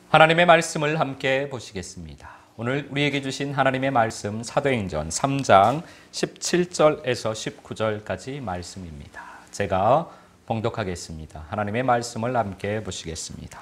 하나님의 말씀을 함께 보시겠습니다. 오늘 우리에게 주신 하나님의 말씀 사도행전 3장 17절에서 19절까지 말씀입니다. 제가 봉독하겠습니다. 하나님의 말씀을 함께 보시겠습니다.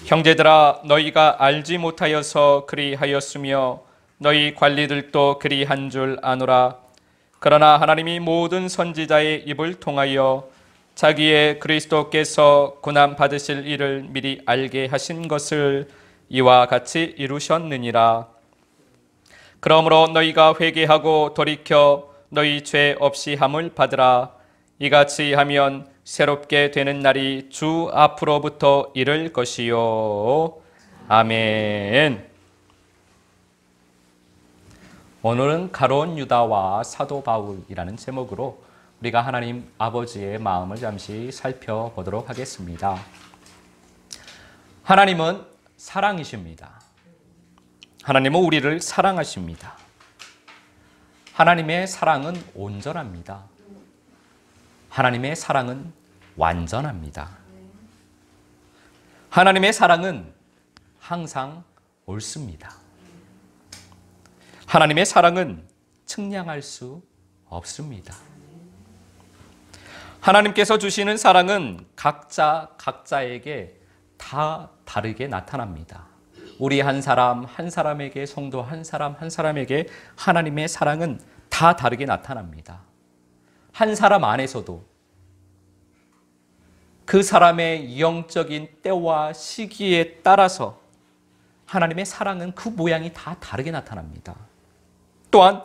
형제들아, 너희가 알지 못하여서 그리하였으며 너희 관리들도 그리한 줄 아노라. 그러나 하나님이 모든 선지자의 입을 통하여 자기의 그리스도께서 고난 받으실 일을 미리 알게 하신 것을 이와 같이 이루셨느니라. 그러므로 너희가 회개하고 돌이켜 너희 죄 없이 함을 받으라. 이같이 하면 새롭게 되는 날이 주 앞으로부터 이를 것이요. 아멘. 오늘은 가룟 유다와 사도 바울이라는 제목으로 우리가 하나님 아버지의 마음을 잠시 살펴보도록 하겠습니다. 하나님은 사랑이십니다. 하나님은 우리를 사랑하십니다. 하나님의 사랑은 온전합니다. 하나님의 사랑은 완전합니다. 하나님의 사랑은 항상 옳습니다. 하나님의 사랑은 측량할 수 없습니다. 하나님께서 주시는 사랑은 각자에게 다 다르게 나타납니다. 우리 한 사람 한 사람에게, 성도 한 사람 한 사람에게 하나님의 사랑은 다 다르게 나타납니다. 한 사람 안에서도 그 사람의 영적인 때와 시기에 따라서 하나님의 사랑은 그 모양이 다 다르게 나타납니다. 또한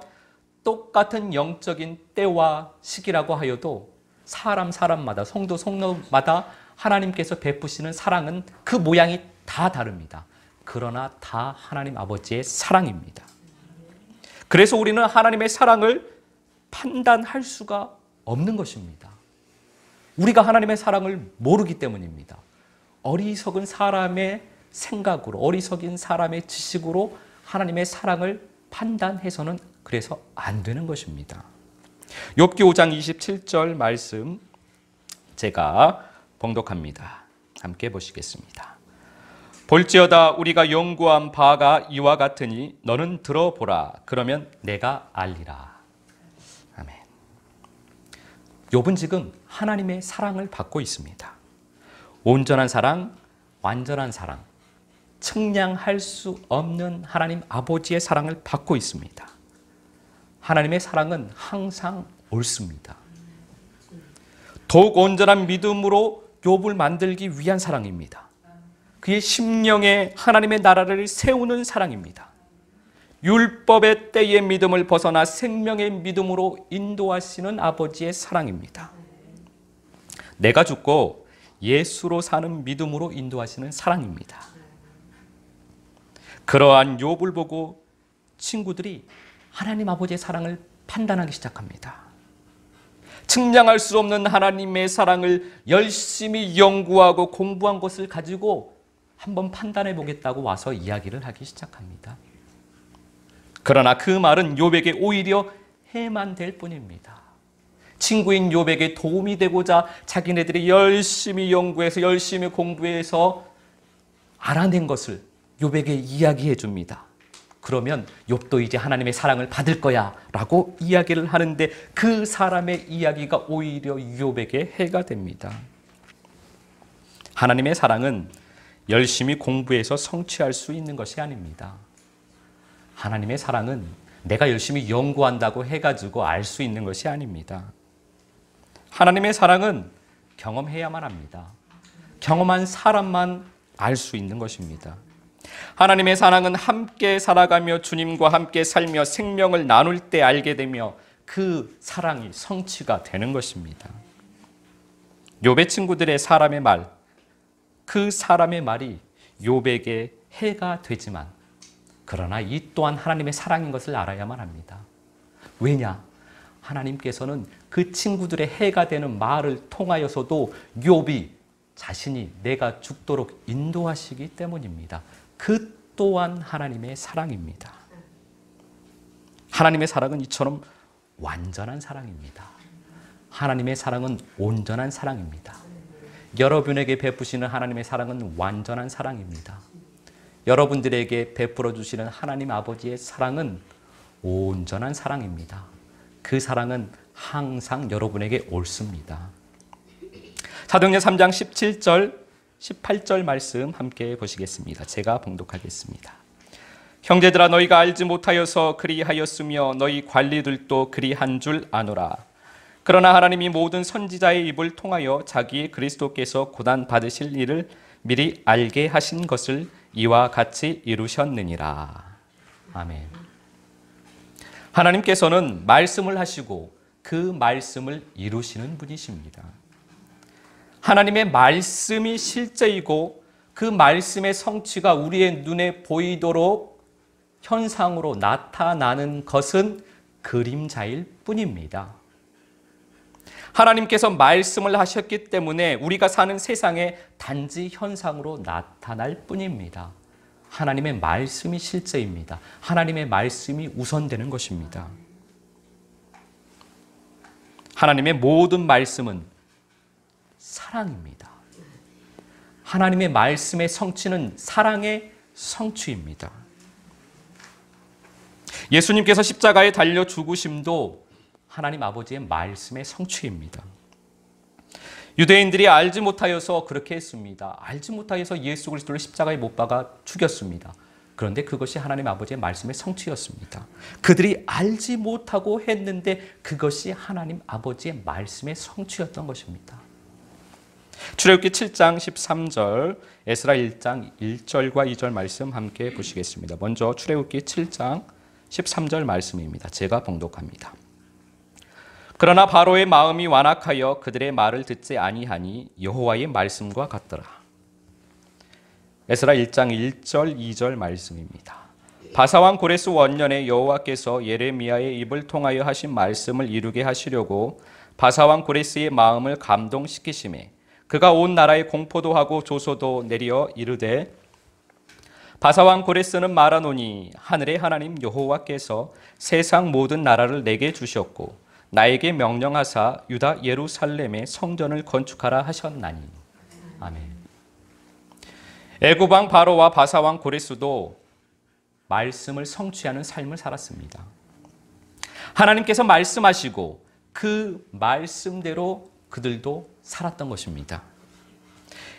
똑같은 영적인 때와 시기라고 하여도 사람마다, 성도마다 하나님께서 베푸시는 사랑은 그 모양이 다 다릅니다. 그러나 다 하나님 아버지의 사랑입니다. 그래서 우리는 하나님의 사랑을 판단할 수가 없는 것입니다. 우리가 하나님의 사랑을 모르기 때문입니다. 어리석은 사람의 생각으로, 어리석은 사람의 지식으로 하나님의 사랑을 판단해서는 그래서 안 되는 것입니다. 욥기 5장 27절 말씀 제가 봉독합니다. 함께 보시겠습니다. 볼지어다 우리가 연구한 바가 이와 같으니 너는 들어보라. 그러면 내가 알리라. 아멘. 욥은 지금 하나님의 사랑을 받고 있습니다. 온전한 사랑, 완전한 사랑, 측량할 수 없는 하나님 아버지의 사랑을 받고 있습니다. 하나님의 사랑은 항상 옳습니다. 더욱 온전한 믿음으로 욥을 만들기 위한 사랑입니다. 그의 심령에 하나님의 나라를 세우는 사랑입니다. 율법의 때의 믿음을 벗어나 생명의 믿음으로 인도하시는 아버지의 사랑입니다. 내가 죽고 예수로 사는 믿음으로 인도하시는 사랑입니다. 그러한 욥을 보고 친구들이 하나님 아버지의 사랑을 판단하기 시작합니다. 측량할 수 없는 하나님의 사랑을 열심히 연구하고 공부한 것을 가지고 한번 판단해 보겠다고 와서 이야기를 하기 시작합니다. 그러나 그 말은 욥에게 오히려 해만 될 뿐입니다. 친구인 욥에게 도움이 되고자 자기네들이 열심히 연구해서 열심히 공부해서 알아낸 것을 욥에게 이야기해 줍니다. 그러면 욥도 이제 하나님의 사랑을 받을 거야 라고 이야기를 하는데 그 사람의 이야기가 오히려 욥에게 해가 됩니다. 하나님의 사랑은 열심히 공부해서 성취할 수 있는 것이 아닙니다. 하나님의 사랑은 내가 열심히 연구한다고 해가지고 알 수 있는 것이 아닙니다. 하나님의 사랑은 경험해야만 합니다. 경험한 사람만 알 수 있는 것입니다. 하나님의 사랑은 함께 살아가며 주님과 함께 살며 생명을 나눌 때 알게 되며 그 사랑이 성취가 되는 것입니다. 욥의 친구들의 사람의 말, 그 사람의 말이 욥에게 해가 되지만 그러나 이 또한 하나님의 사랑인 것을 알아야만 합니다. 왜냐? 하나님께서는 그 친구들의 해가 되는 말을 통하여서도 욥이 자신이 내가 죽도록 인도하시기 때문입니다. 그 또한 하나님의 사랑입니다. 하나님의 사랑은 이처럼 완전한 사랑입니다. 하나님의 사랑은 온전한 사랑입니다. 여러분에게 베푸시는 하나님의 사랑은 완전한 사랑입니다. 여러분들에게 베풀어 주시는 하나님 아버지의 사랑은 온전한 사랑입니다. 그 사랑은 항상 여러분에게 옳습니다. 사도행전 3장 17절, 18절 말씀 함께 보시겠습니다. 제가 봉독하겠습니다. 형제들아 너희가 알지 못하여서 그리하였으며 너희 관리들도 그리한 줄 아노라. 그러나 하나님이 모든 선지자의 입을 통하여 자기 그리스도께서 고난 받으실 일을 미리 알게 하신 것을 이와 같이 이루셨느니라. 아멘. 하나님께서는 말씀을 하시고 그 말씀을 이루시는 분이십니다. 하나님의 말씀이 실제이고 그 말씀의 성취가 우리의 눈에 보이도록 현상으로 나타나는 것은 그림자일 뿐입니다. 하나님께서 말씀을 하셨기 때문에 우리가 사는 세상에 단지 현상으로 나타날 뿐입니다. 하나님의 말씀이 실제입니다. 하나님의 말씀이 우선되는 것입니다. 하나님의 모든 말씀은 사랑입니다. 하나님의 말씀의 성취는 사랑의 성취입니다. 예수님께서 십자가에 달려 죽으심도 하나님 아버지의 말씀의 성취입니다. 유대인들이 알지 못하여서 그렇게 했습니다. 알지 못하여서 예수 그리스도를 십자가에 못 박아 죽였습니다. 그런데 그것이 하나님 아버지의 말씀의 성취였습니다. 그들이 알지 못하고 했는데 그것이 하나님 아버지의 말씀의 성취였던 것입니다. 출애굽기 7장 13절, 에스라 1장 1절과 2절 말씀 함께 보시겠습니다. 먼저 출애굽기 7장 13절 말씀입니다. 제가 봉독합니다. 그러나 바로의 마음이 완악하여 그들의 말을 듣지 아니하니 여호와의 말씀과 같더라. 에스라 1장 1절 2절 말씀입니다. 바사왕 고레스 원년에 여호와께서 예레미야의 입을 통하여 하신 말씀을 이루게 하시려고 바사왕 고레스의 마음을 감동시키심에 그가 온 나라에 공포도 하고 조소도 내려 이르되 바사왕 고레스는 말하노니 하늘의 하나님 여호와께서 세상 모든 나라를 내게 주셨고 나에게 명령하사 유다 예루살렘에 성전을 건축하라 하셨나니. 아멘. 애굽 왕 바로와 바사왕 고레스도 말씀을 성취하는 삶을 살았습니다. 하나님께서 말씀하시고 그 말씀대로 그들도 살았던 것입니다.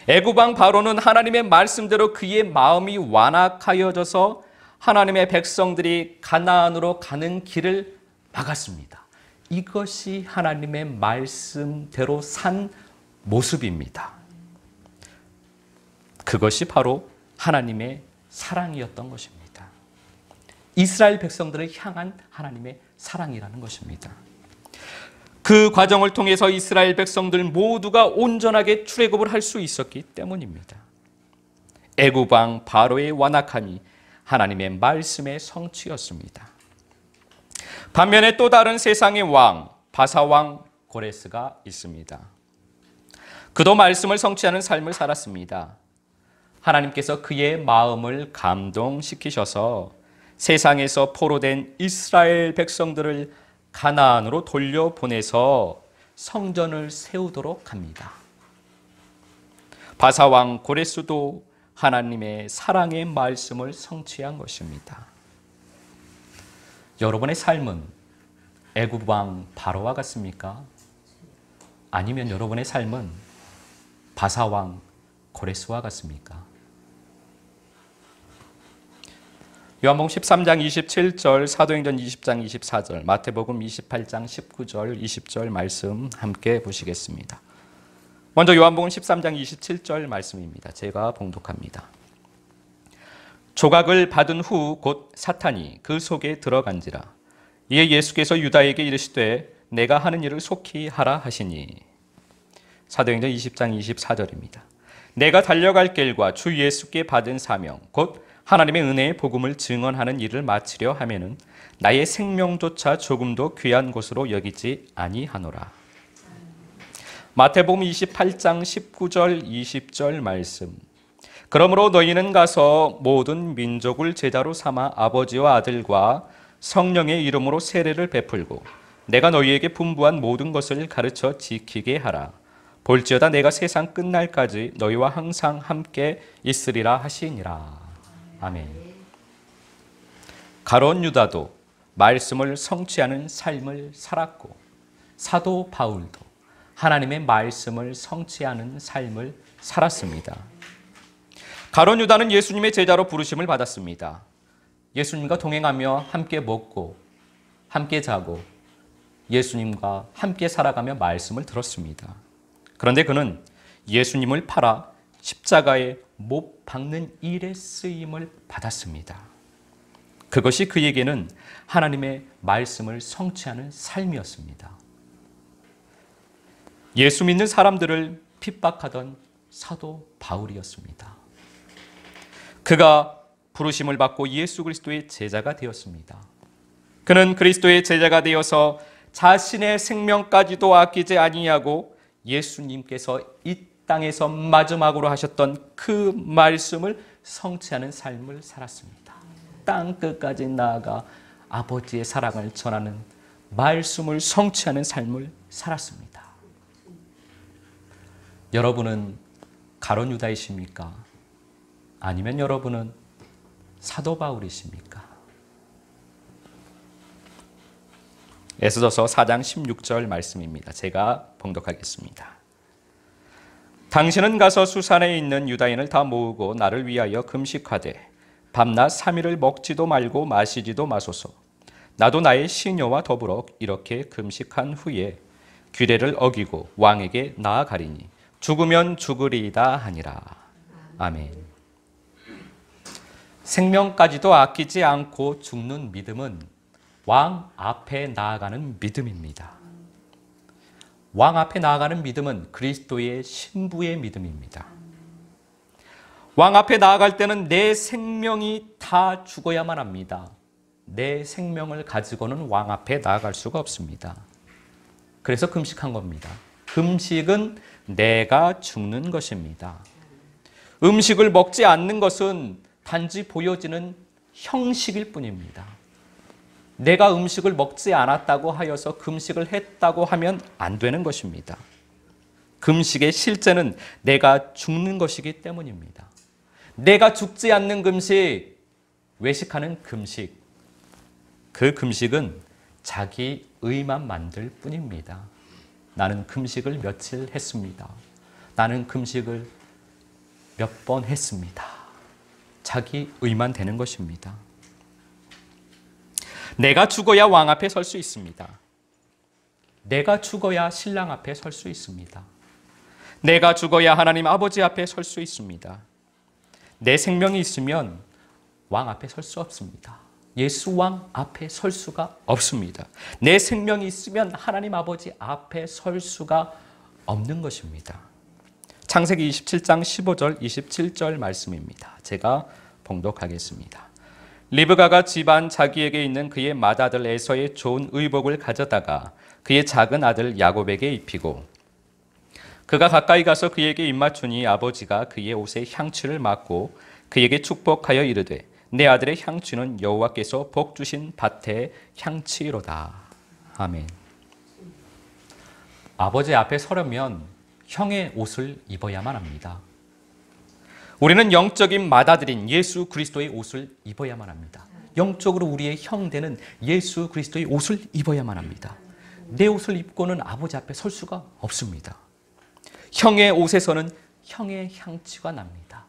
애굽 왕 바로는 하나님의 말씀대로 그의 마음이 완악하여져서 하나님의 백성들이 가나안으로 가는 길을 막았습니다. 이것이 하나님의 말씀대로 산 모습입니다. 그것이 바로 하나님의 사랑이었던 것입니다. 이스라엘 백성들을 향한 하나님의 사랑이라는 것입니다. 그 과정을 통해서 이스라엘 백성들 모두가 온전하게 출애굽을 할 수 있었기 때문입니다. 애굽 왕 바로의 완악함이 하나님의 말씀의 성취였습니다. 반면에 또 다른 세상의 왕 바사왕 고레스가 있습니다. 그도 말씀을 성취하는 삶을 살았습니다. 하나님께서 그의 마음을 감동시키셔서 세상에서 포로된 이스라엘 백성들을 가나안으로 돌려보내서 성전을 세우도록 합니다. 바사왕 고레스도 하나님의 사랑의 말씀을 성취한 것입니다. 여러분의 삶은 애굽 왕 바로와 같습니까? 아니면 여러분의 삶은 바사왕 고레스와 같습니까? 요한복음 13장 27절, 사도행전 20장 24절, 마태복음 28장 19절, 20절 말씀 함께 보시겠습니다. 먼저 요한복음 13장 27절 말씀입니다. 제가 봉독합니다. 조각을 받은 후 곧 사탄이 그 속에 들어간지라. 이에 예수께서 유다에게 이르시되 내가 하는 일을 속히 하라 하시니. 사도행전 20장 24절입니다. 내가 달려갈 길과 주 예수께 받은 사명 곧 하나님의 은혜의 복음을 증언하는 일을 마치려 하면은 나의 생명조차 조금도 귀한 것으로 여기지 아니하노라. 마태복음 28장 19절 20절 말씀. 그러므로 너희는 가서 모든 민족을 제자로 삼아 아버지와 아들과 성령의 이름으로 세례를 베풀고 내가 너희에게 분부한 모든 것을 가르쳐 지키게 하라. 볼지어다 내가 세상 끝날까지 너희와 항상 함께 있으리라 하시니라. 아멘. 가룟 유다도 말씀을 성취하는 삶을 살았고 사도 바울도 하나님의 말씀을 성취하는 삶을 살았습니다. 가룟 유다는 예수님의 제자로 부르심을 받았습니다. 예수님과 동행하며 함께 먹고 함께 자고 예수님과 함께 살아가며 말씀을 들었습니다. 그런데 그는 예수님을 팔아 십자가에 못 박는 일에 쓰임을 받았습니다. 그것이 그에게는 하나님의 말씀을 성취하는 삶이었습니다. 예수 믿는 사람들을 핍박하던 사도 바울이었습니다. 그가 부르심을 받고 예수 그리스도의 제자가 되었습니다. 그는 그리스도의 제자가 되어서 자신의 생명까지도 아끼지 아니하고 예수님께서 이 땅에서 마지막으로 하셨던 그 말씀을 성취하는 삶을 살았습니다. 땅 끝까지 나아가 아버지의 사랑을 전하는 말씀을 성취하는 삶을 살았습니다. 여러분은 가룟 유다이십니까? 아니면 여러분은 사도 바울이십니까? 에스더서 4장 16절 말씀입니다. 제가 봉독하겠습니다. 당신은 가서 수산에 있는 유다인을 다 모으고 나를 위하여 금식하되 밤낮 3일을 먹지도 말고 마시지도 마소서. 나도 나의 시녀와 더불어 이렇게 금식한 후에 규례를 어기고 왕에게 나아가리니 죽으면 죽으리이다 하니라. 아멘. 생명까지도 아끼지 않고 죽는 믿음은 왕 앞에 나아가는 믿음입니다. 왕 앞에 나아가는 믿음은 그리스도의 신부의 믿음입니다. 왕 앞에 나아갈 때는 내 생명이 다 죽어야만 합니다. 내 생명을 가지고는 왕 앞에 나아갈 수가 없습니다. 그래서 금식한 겁니다. 금식은 내가 죽는 것입니다. 음식을 먹지 않는 것은 단지 보여지는 형식일 뿐입니다. 내가 음식을 먹지 않았다고 하여서 금식을 했다고 하면 안 되는 것입니다. 금식의 실제는 내가 죽는 것이기 때문입니다. 내가 죽지 않는 금식, 외식하는 금식, 그 금식은 자기 의만 만들 뿐입니다. 나는 금식을 며칠 했습니다. 나는 금식을 몇 번 했습니다. 자기 의만 되는 것입니다. 내가 죽어야 왕 앞에 설 수 있습니다. 내가 죽어야 신랑 앞에 설 수 있습니다. 내가 죽어야 하나님 아버지 앞에 설 수 있습니다. 내 생명이 있으면 왕 앞에 설 수 없습니다. 예수 왕 앞에 설 수가 없습니다. 내 생명이 있으면 하나님 아버지 앞에 설 수가 없는 것입니다. 창세기 27장 15절 27절 말씀입니다. 제가 봉독하겠습니다. 리브가가 집안 자기에게 있는 그의 맏아들 에서의 좋은 의복을 가져다가 그의 작은 아들 야곱에게 입히고 그가 가까이 가서 그에게 입맞추니 아버지가 그의 옷에 향취를 맡고 그에게 축복하여 이르되 내 아들의 향취는 여호와께서 복 주신 밭의 향취로다. 아멘. 아버지 앞에 서려면 형의 옷을 입어야만 합니다. 우리는 영적인 맏아들인 예수 그리스도의 옷을 입어야만 합니다. 영적으로 우리의 형 되는 예수 그리스도의 옷을 입어야만 합니다. 내 옷을 입고는 아버지 앞에 설 수가 없습니다. 형의 옷에서는 형의 향취가 납니다.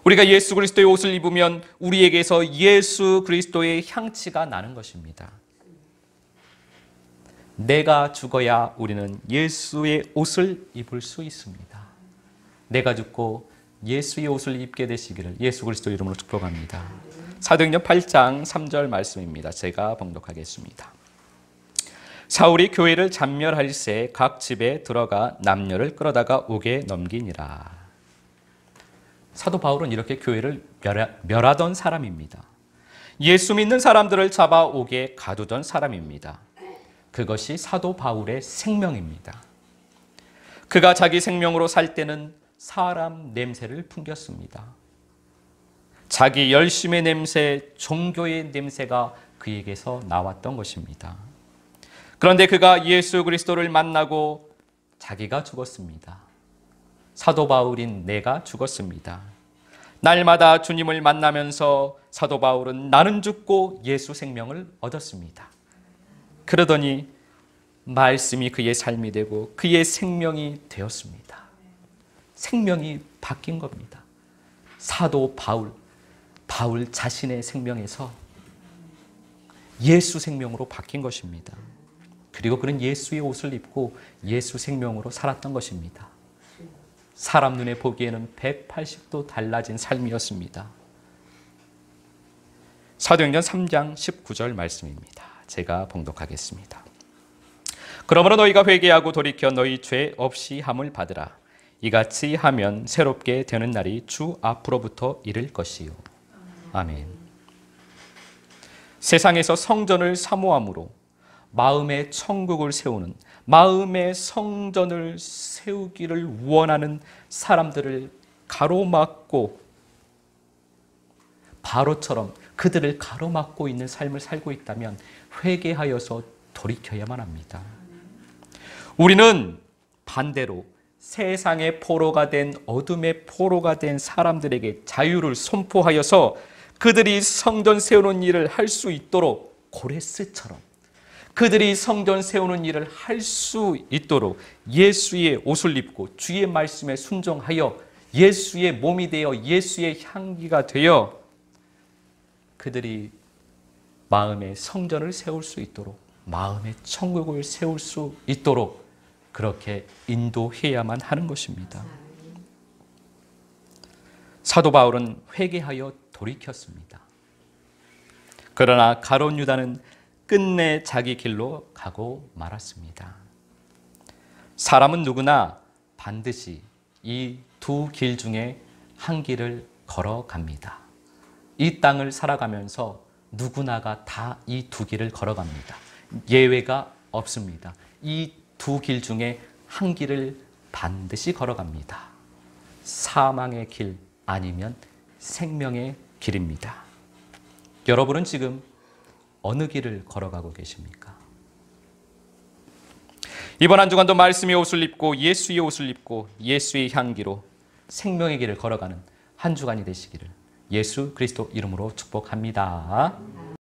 우리가 예수 그리스도의 옷을 입으면 우리에게서 예수 그리스도의 향취가 나는 것입니다. 내가 죽어야 우리는 예수의 옷을 입을 수 있습니다. 내가 죽고 예수의 옷을 입게 되시기를 예수 그리스도 이름으로 축복합니다. 사도행전 8장 3절 말씀입니다. 제가 봉독하겠습니다. 사울이 교회를 잔멸할새 각 집에 들어가 남녀를 끌어다가 옥에 넘기니라. 사도 바울은 이렇게 교회를 멸하던 사람입니다. 예수 믿는 사람들을 잡아 옥에 가두던 사람입니다. 그것이 사도 바울의 생명입니다. 그가 자기 생명으로 살 때는 사람 냄새를 풍겼습니다. 자기 열심의 냄새, 종교의 냄새가 그에게서 나왔던 것입니다. 그런데 그가 예수 그리스도를 만나고 자기가 죽었습니다. 사도 바울인 내가 죽었습니다. 날마다 주님을 만나면서 사도 바울은 나는 죽고 예수 생명을 얻었습니다. 그러더니 말씀이 그의 삶이 되고 그의 생명이 되었습니다. 생명이 바뀐 겁니다. 사도 바울 자신의 생명에서 예수 생명으로 바뀐 것입니다. 그리고 그는 예수의 옷을 입고 예수 생명으로 살았던 것입니다. 사람 눈에 보기에는 180도 달라진 삶이었습니다. 사도행전 3장 19절 말씀입니다. 제가 봉독하겠습니다. 그러므로 너희가 회개하고 돌이켜 너희 죄 없이 함을 받으라. 이같이 하면 새롭게 되는 날이 주 앞으로부터 이를 것이요. 아멘. 세상에서 성전을 사모함으로 마음의 천국을 세우는, 마음의 성전을 세우기를 원하는 사람들을 가로막고, 바로처럼 그들을 가로막고 있는 삶을 살고 있다면 회개하여서 돌이켜야만 합니다. 우리는 반대로 세상의 포로가 된, 어둠의 포로가 된 사람들에게 자유를 선포하여서 그들이 성전 세우는 일을 할 수 있도록, 고레스처럼 그들이 성전 세우는 일을 할 수 있도록 예수의 옷을 입고 주의 말씀에 순종하여 예수의 몸이 되어 예수의 향기가 되어 그들이 마음의 성전을 세울 수 있도록, 마음의 천국을 세울 수 있도록 그렇게 인도해야만 하는 것입니다. 사도 바울은 회개하여 돌이켰습니다. 그러나 가룟 유다는 끝내 자기 길로 가고 말았습니다. 사람은 누구나 반드시 이 두 길 중에 한 길을 걸어갑니다. 이 땅을 살아가면서 누구나가 다 이 두 길을 걸어갑니다. 예외가 없습니다. 이 두 길 중에 한 길을 반드시 걸어갑니다. 사망의 길 아니면 생명의 길입니다. 여러분은 지금 어느 길을 걸어가고 계십니까? 이번 한 주간도 말씀의 옷을 입고 예수의 옷을 입고 예수의 향기로 생명의 길을 걸어가는 한 주간이 되시기를 예수 그리스도 이름으로 축복합니다.